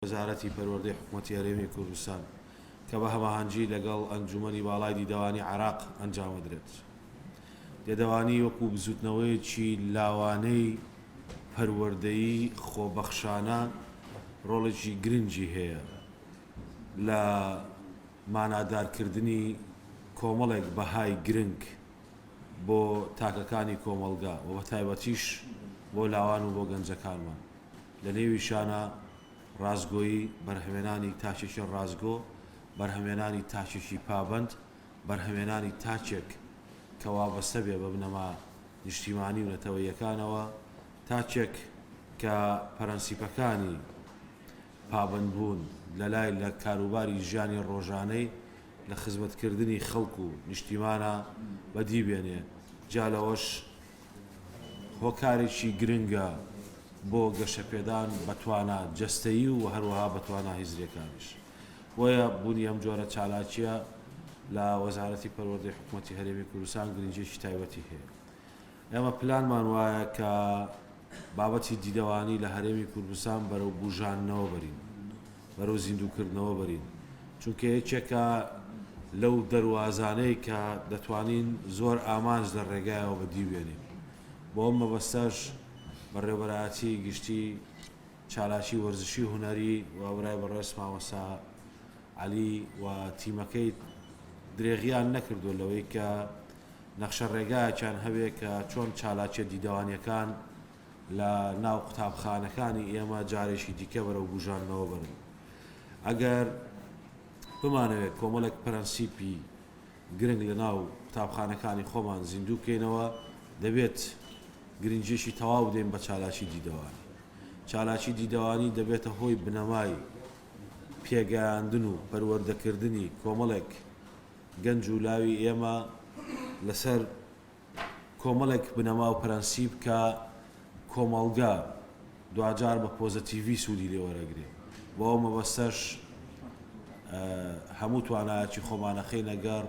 وەزارەتی پەروەردەی حکوومەتی هەرێمی کوردستان کە بە هەماهەنگی لەگەڵ ئەنجومەنی باڵای دیدەوانی عێراق ئەنجامەدرێت. دیدەوانی وەکو بزوتنەوەیەکی لاوانەی پەروەردەیی خۆبەخشانە ڕۆڵێکی گرنگی هەیە لە مانادارکردنی کۆمەڵێک بەهای گرنگ بۆ تاکەکانی کۆمەلگا و بە تایبەتیش بۆ لاوان و بۆ گەنجەکانمان. لە نێویشانە ڕازگۆیی بەرهەمێنانی تاچێکی ڕازگۆ، بەرهەمێنانی تاچێکی پابند، بەرهەمێنانی تاچێک کە وابەستە بێ بە بنەما نیشتیمانی و نەتەوەیەکانەوە، تاچێک کە پەرەنسیپەکانی پابندبوون لەلای لە کاروباری ژیانی ڕۆژانەی لە خزمەتکردنی خەڵک و نیشتیمانە بەدیبێنێ. جا لەوەش هۆکارێکی گرنگە بۆ گەشەپێدان بەتوانە جەستەیی و هەروەها بەتوانە هیزریەکانیش. بۆیە بوونی ئەم جۆرە چالاکیە لە وەزارەتی پەروەردەی حکوومەتی هەرێمی کوردستان گرنگیەکی تایبەتی هەیە. ئێمە پلانمان وایە کە بابەتی دیدەوانی لە هەرێمی کوردستان بەرەو بوژاننەوە بەرین، بەرەو زیندووکردنەوە بەرین، چونکە یەکێکە لەو دەواازانەی کە دەتوانین زۆر ئامانج لە ڕێگایەوە بەدیبێنین. بۆ ئەم مەبەستەش بەڕێوەبەرایەتی گشتی چالاکی وەرزشی هونەری و ئەورای بەڕێز مامۆستا عەلی و تیمەکەی درێغیان نەکردو لەوەی کە نەخشە ڕێگایەکیان هەبێ کە چۆن چالاکیە دیدەوانیەکان لە ناو قوتابخانەکانی ئێمە جارێکی دیکە بەرەو بوژاننەوە بەرن. ئەگەر بمانەوێت کۆمەڵێک پەرەنسیپی گرنگ لە ناو قوتابخانەکانی خۆمان زیندوو بکەینەوە، دەبێت گرنگیشی تەواو دێن بە چالاکی دیدەوانی. چالاکی دیدەوانی دەبێتە هۆی بنەمای پێگەیاندن و پەروەردەکردنی کۆمەڵێک گەنج و لاوی ئێمە لەسەر کۆمەڵێک بنەما و پەرەنسیپ کە کۆمەڵگا دوجار بە پۆزەتیڤی سوودی لێوەرەگرێ. بۆ ئەو مەبەستەش هەموو توانایەتی خۆمانەخەی نەگەڕ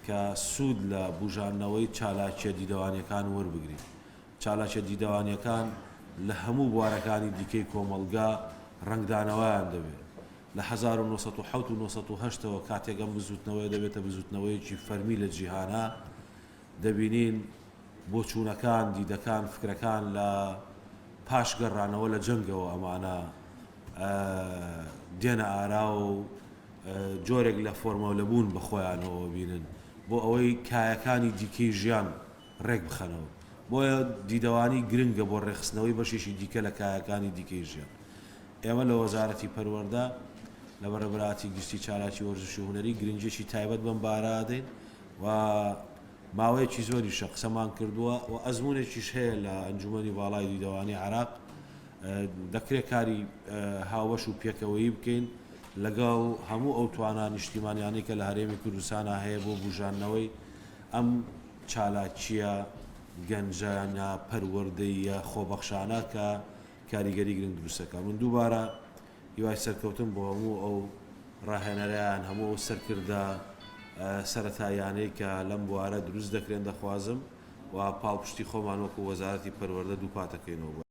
کە سوود لە بوژاننەوەی چالاکیە دیدەوانیەکان وەربگرین. چالاکیە دیدەوانیەکان لە هەموو بوارەکانی دیکەی کۆمەلگا ڕنگدانەوەیان دەبێت. لە 1970 و 1970ەوە کاتێکم بزوتنەوەی دەبێتە بزوتنەوەیەکی فەرمی لە جیهانە، دەبینین بۆچوونەکان دیدەکان فکرەکان لە پاش گەڕانەوە لە جەنگەوە ئەمانە دێنە ئارا و جۆرێک لە فۆرمەولەبوون بە خۆیانەوە بینن بۆ ئەوەی کایەکانی دیکەی ژیان ڕێک بخەنەوە. بۆیە دیدەوانی گرنگە بۆ ڕێخستنەوەی بەشێکی دیکە لە کایەکانی دیکەی ژیان. ئێمە لە وەزارەتی پەروەردە لە بەرەبراتی گشتی چالاکی وەرزشی هونەری گرنگێکی تایبەت بەم بارادەین و ماوەیەکی زۆری شە قسەمان کردووە و ئەزمونێکیش هەیە لە ئەنجومەنی باڵای دیدەوانی عێراق. دەکرێت کاری هاوبەش و پێکەوەیی بکەین لەگەڵ هەموو ئەو توانە نیشتیمانیانەی کە لە هەرێمی کوردستانە هەیە بۆ بوژاننەوەی ئەم چالاکیە گەنجانە پەروەردەیە خۆبەخشانە کە کاریگەری گرنگ دروستەکە. من دووبارە هیوای سەرکەوتن بۆ هەموو ئەو ڕاهێنەرەیان، هەموو ئەو سەرکردە سەرەتاییانەی کە لەم بوارە دروست دەکرێن دەخوازم و پاڵپشتی خۆمان وەکو وەزارەتی پەروەردە دووپاتەکەینەوە.